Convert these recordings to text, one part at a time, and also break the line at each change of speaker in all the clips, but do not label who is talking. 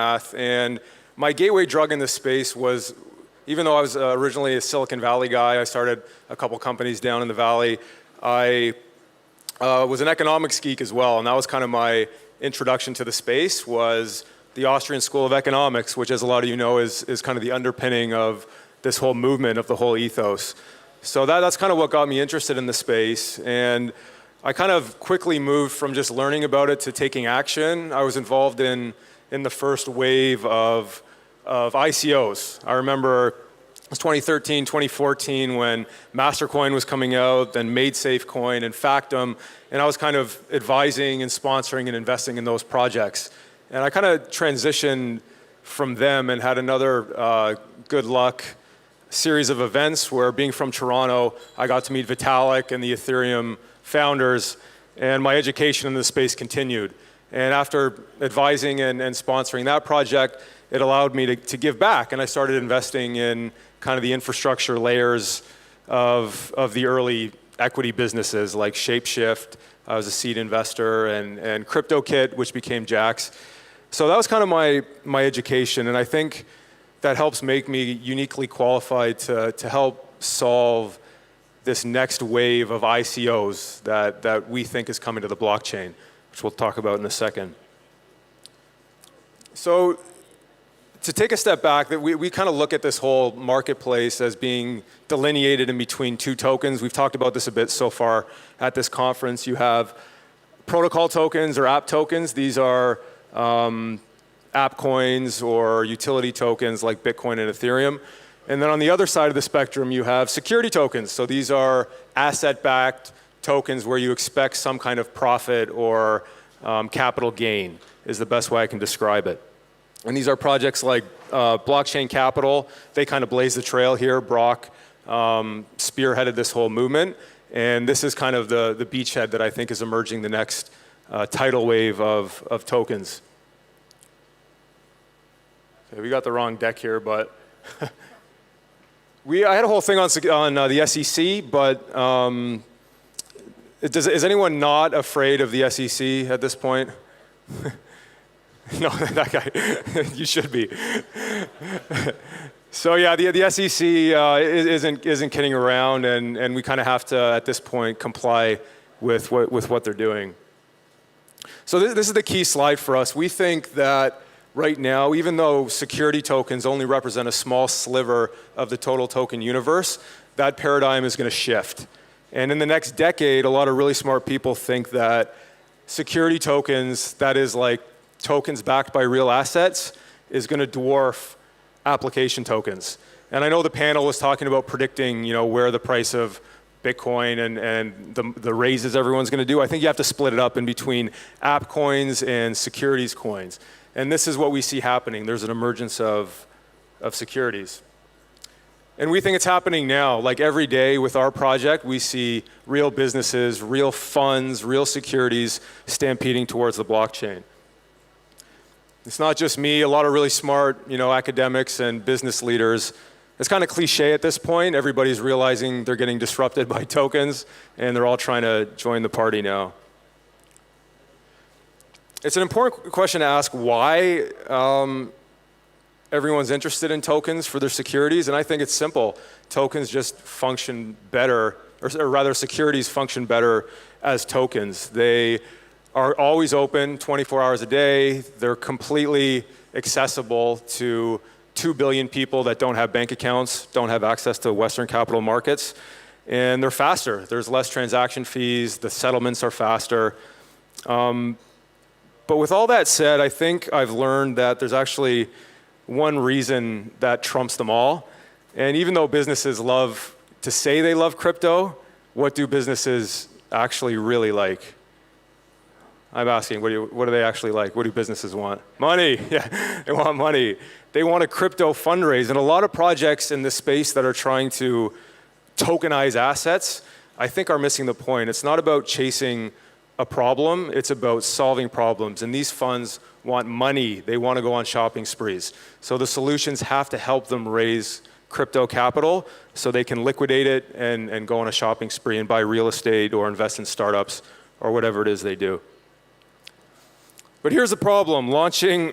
Polymath, and my gateway drug in this space was, even though I was originally a Silicon Valley guy, I started a couple companies down in the Valley, I was an economics geek as well, and that was kind of my introduction to the space, was the Austrian School of Economics, which, as a lot of you know, is kind of the underpinning of this whole movement, of the whole ethos. So that's kind of what got me interested in the space, and I kind of quickly moved from just learning about it to taking action. I was involved in the first wave of ICOs. I remember it was 2013, 2014 when Mastercoin was coming out, then MadeSafe Coin and Factum, and I was kind of advising and sponsoring and investing in those projects. And I kind of transitioned from them and had another good luck series of events where, being from Toronto, I got to meet Vitalik and the Ethereum founders, and my education in this space continued. And after advising and sponsoring that project, it allowed me to give back, and I started investing in kind of the infrastructure layers of the early equity businesses like Shapeshift. I was a seed investor, and CryptoKit, which became Jax. So that was kind of my education, and I think that helps make me uniquely qualified to help solve this next wave of ICOs that we think is coming to the blockchain, which we'll talk about in a second. So to take a step back, we kind of look at this whole marketplace as being delineated in between two tokens. We've talked about this a bit so far at this conference. You have protocol tokens or app tokens. These are app coins or utility tokens like Bitcoin and Ethereum. And then on the other side of the spectrum, you have security tokens. So these are asset-backed tokens where you expect some kind of profit or capital gain, is the best way I can describe it. And these are projects like Blockchain Capital. They kind of blazed the trail here. Brock spearheaded this whole movement. And this is kind of the beachhead that I think is emerging the next tidal wave of tokens. Okay, we got the wrong deck here, but I had a whole thing on the SEC, but is anyone not afraid of the SEC at this point? No, that guy, you should be. So yeah, the SEC isn't kidding around, and we kind of have to, at this point, comply with what they're doing. So this is the key slide for us. We think that right now, even though security tokens only represent a small sliver of the total token universe, that paradigm is going to shift. And in the next decade, a lot of really smart people think that security tokens, that is like tokens backed by real assets, is going to dwarf application tokens. And I know the panel was talking about predicting, where the price of Bitcoin and the raises everyone's going to do. I think you have to split it up in between app coins and securities coins. And this is what we see happening. There's an emergence of securities. And we think it's happening now. Like every day with our project, we see real businesses, real funds, real securities stampeding towards the blockchain. It's not just me, a lot of really smart, academics and business leaders. It's kind of cliche at this point. Everybody's realizing they're getting disrupted by tokens, and they're all trying to join the party now. It's an important question to ask why everyone's interested in tokens for their securities, and I think it's simple. Tokens just function better, or rather securities function better as tokens. They are always open 24 hours a day. They're completely accessible to 2 billion people that don't have bank accounts, don't have access to Western capital markets, and they're faster. There's less transaction fees, the settlements are faster. But with all that said, I think I've learned that there's actually one reason that trumps them all. And even though businesses love to say they love crypto, what do businesses actually really like? I'm asking, what do they actually like? What do businesses want? Money, yeah, they want money. They want a crypto fundraise. And a lot of projects in this space that are trying to tokenize assets, I think are missing the point. It's not about chasing a problem, it's about solving problems. And these funds want money. They want to go on shopping sprees. So the solutions have to help them raise crypto capital so they can liquidate it and go on a shopping spree and buy real estate or invest in startups or whatever it is they do. But here's the problem. Launching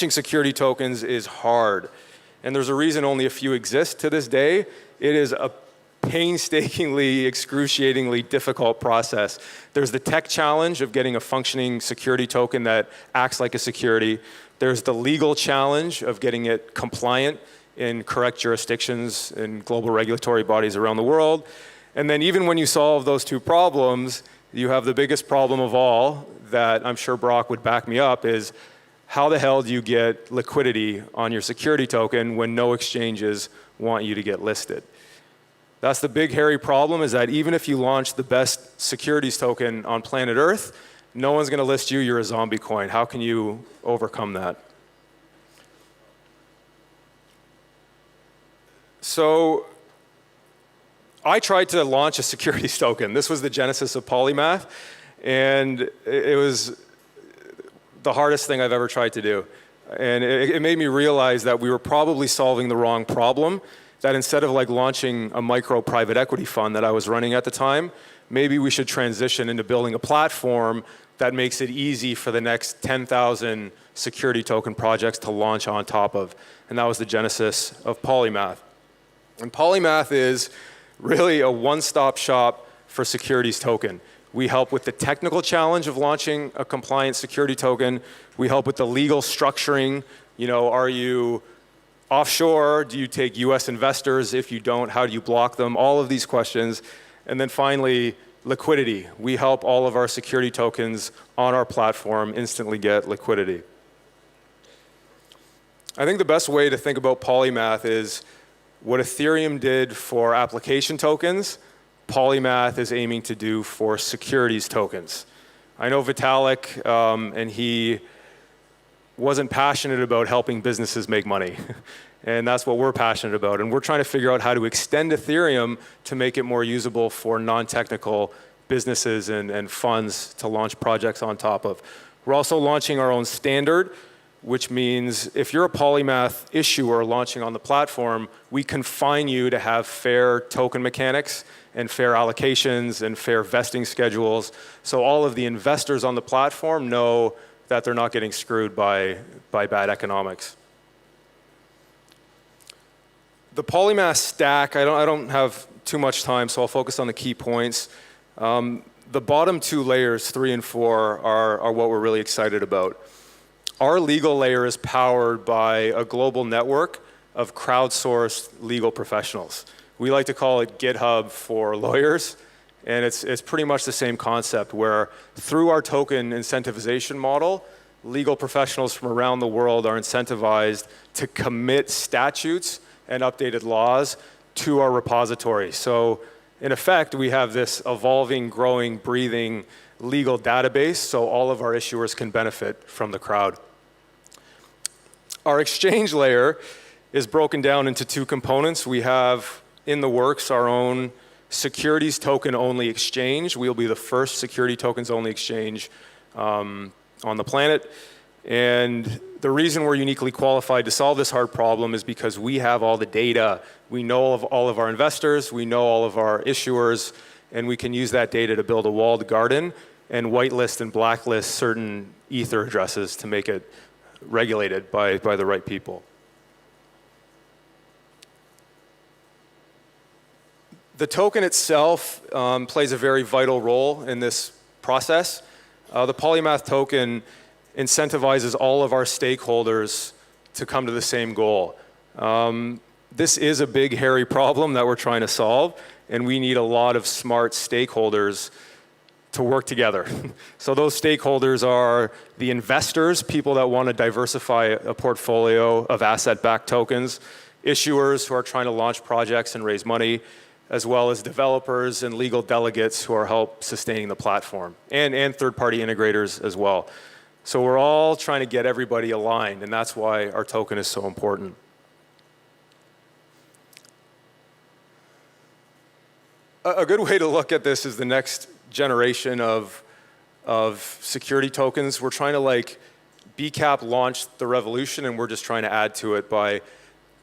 security tokens is hard. And there's a reason only a few exist to this day. It is a painstakingly, excruciatingly difficult process. There's the tech challenge of getting a functioning security token that acts like a security. There's the legal challenge of getting it compliant in correct jurisdictions and global regulatory bodies around the world. And then even when you solve those two problems, you have the biggest problem of all that I'm sure Brock would back me up is how the hell do you get liquidity on your security token when no exchanges want you to get listed? That's the big hairy problem, is that even if you launch the best securities token on planet Earth, no one's going to list you, you're a zombie coin. How can you overcome that? So I tried to launch a securities token. This was the genesis of Polymath, and it was the hardest thing I've ever tried to do. And it made me realize that we were probably solving the wrong problem, that instead of like launching a micro private equity fund that I was running at the time, maybe we should transition into building a platform that makes it easy for the next 10,000 security token projects to launch on top of. And that was the genesis of Polymath. And Polymath is really a one-stop shop for securities token. We help with the technical challenge of launching a compliant security token. We help with the legal structuring. You know, are you offshore? Do you take US investors? If you don't, how do you block them? All of these questions. And then finally, liquidity. We help all of our security tokens on our platform instantly get liquidity. I think the best way to think about Polymath is what Ethereum did for application tokens, Polymath is aiming to do for securities tokens. I know Vitalik, and he wasn't passionate about helping businesses make money. And that's what we're passionate about. And we're trying to figure out how to extend Ethereum to make it more usable for non-technical businesses and funds to launch projects on top of. We're also launching our own standard, which means if you're a Polymath issuer launching on the platform, we confine you to have fair token mechanics and fair allocations and fair vesting schedules. So all of the investors on the platform know that they're not getting screwed by bad economics. The Polymath stack, I don't have too much time, so I'll focus on the key points. The bottom two layers, 3 and 4, are what we're really excited about. Our legal layer is powered by a global network of crowdsourced legal professionals. We like to call it GitHub for lawyers, and it's pretty much the same concept where through our token incentivization model, legal professionals from around the world are incentivized to commit statutes and updated laws to our repository. So in effect, we have this evolving, growing, breathing legal database so all of our issuers can benefit from the crowd. Our exchange layer is broken down into 2 components. We have in the works our own securities token only exchange. We'll be the first security tokens only exchange on the planet. And the reason we're uniquely qualified to solve this hard problem is because we have all the data. We know of all of our investors, we know all of our issuers, and we can use that data to build a walled garden and whitelist and blacklist certain Ether addresses to make it regulated by the right people. The token itself plays a very vital role in this process. The Polymath token incentivizes all of our stakeholders to come to the same goal. This is a big, hairy problem that we're trying to solve, and we need a lot of smart stakeholders to work together. So those stakeholders are the investors, people that want to diversify a portfolio of asset-backed tokens, issuers who are trying to launch projects and raise money, as well as developers and legal delegates who are help sustaining the platform, and third-party integrators as well. So we're all trying to get everybody aligned, and that's why our token is so important. A good way to look at this is the next generation of security tokens. We're trying to like BCAP launched the revolution, and we're just trying to add to it by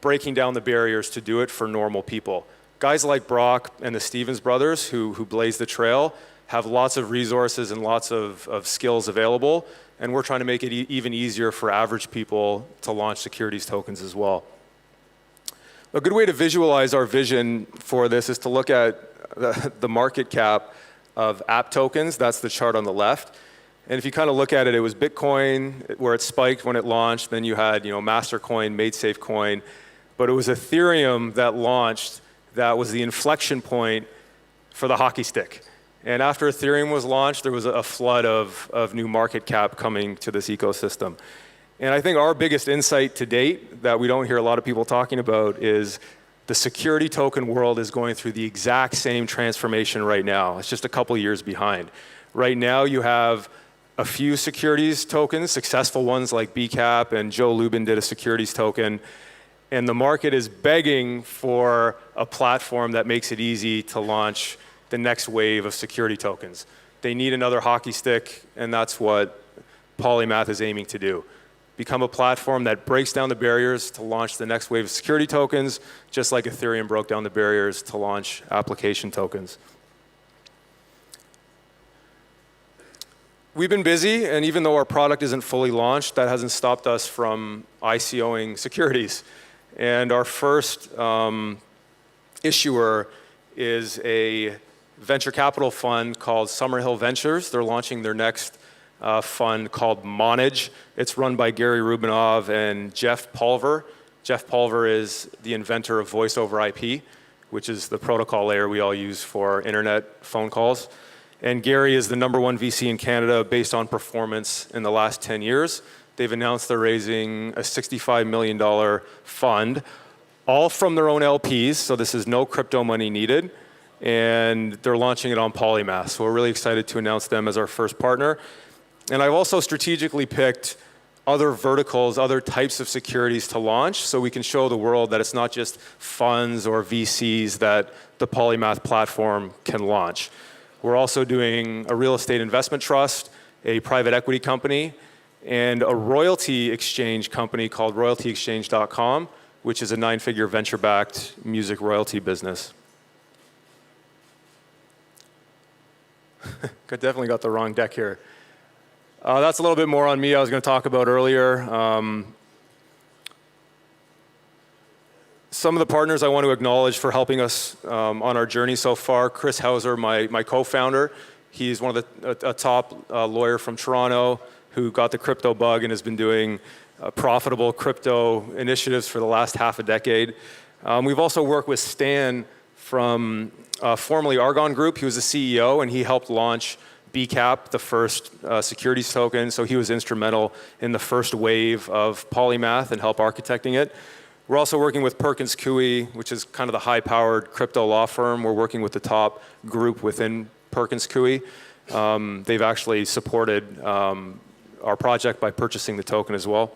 breaking down the barriers to do it for normal people. Guys like Brock and the Stevens brothers who blazed the trail have lots of resources and lots of skills available, and we're trying to make it even easier for average people to launch securities tokens as well. A good way to visualize our vision for this is to look at the market cap of app tokens. That's the chart on the left. And if you kind of look at it, it was Bitcoin where it spiked when it launched. Then you had, Mastercoin, MadeSafe Coin. But it was Ethereum that launched that was the inflection point for the hockey stick. And after Ethereum was launched, there was a flood of new market cap coming to this ecosystem. And I think our biggest insight to date that we don't hear a lot of people talking about is the security token world is going through the exact same transformation right now. It's just a couple years behind. Right now you have a few securities tokens, successful ones like BCAP, and Joe Lubin did a securities token. And the market is begging for a platform that makes it easy to launch the next wave of security tokens. They need another hockey stick, and that's what Polymath is aiming to do. Become a platform that breaks down the barriers to launch the next wave of security tokens, just like Ethereum broke down the barriers to launch application tokens. We've been busy, and even though our product isn't fully launched, that hasn't stopped us from ICOing securities. And our first issuer is a venture capital fund called Summerhill Ventures. They're launching their next fund called Monage. It's run by Gary Rubinov and Jeff Pulver. Jeff Pulver is the inventor of voice over IP, which is the protocol layer we all use for internet phone calls. And Gary is the #1 VC in Canada based on performance in the last 10 years. They've announced they're raising a $65 million fund, all from their own LPs, so this is no crypto money needed. And they're launching it on Polymath. So we're really excited to announce them as our first partner. And I've also strategically picked other verticals, other types of securities to launch so we can show the world that it's not just funds or VCs that the Polymath platform can launch. We're also doing a real estate investment trust, a private equity company, and a royalty exchange company called royaltyexchange.com, which is a 9-figure venture-backed music royalty business. Definitely got the wrong deck here. That's a little bit more on me I was going to talk about earlier. Some of the partners I want to acknowledge for helping us on our journey so far. Chris Hauser, my co-founder. He's one of a top lawyer from Toronto who got the crypto bug and has been doing profitable crypto initiatives for the last half a decade. We've also worked with Stan from formerly Argon Group. He was the CEO and he helped launch BCAP, the first securities token. So he was instrumental in the first wave of Polymath and help architecting it. We're also working with Perkins Coie, which is kind of the high-powered crypto law firm. We're working with the top group within Perkins Coie. They've actually supported our project by purchasing the token as well.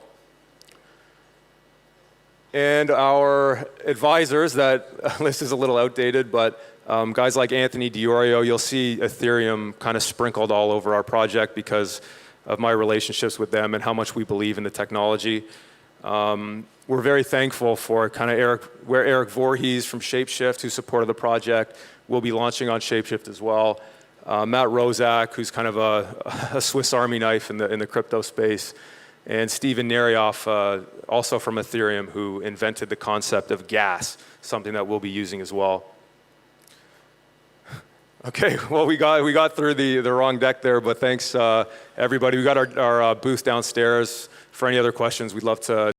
And our advisors, that list is a little outdated, but guys like Anthony Diorio, you'll see Ethereum kind of sprinkled all over our project because of my relationships with them and how much we believe in the technology. We're very thankful for kind of Eric Voorhees from Shapeshift, who supported the project. We'll be launching on Shapeshift as well. Matt Rozak, who's kind of a Swiss Army knife in the crypto space. And Steven Narioff, also from Ethereum, who invented the concept of gas, something that we'll be using as well. Okay, well, we got through the wrong deck there, but thanks, everybody. We got our booth downstairs. For any other questions, we'd love to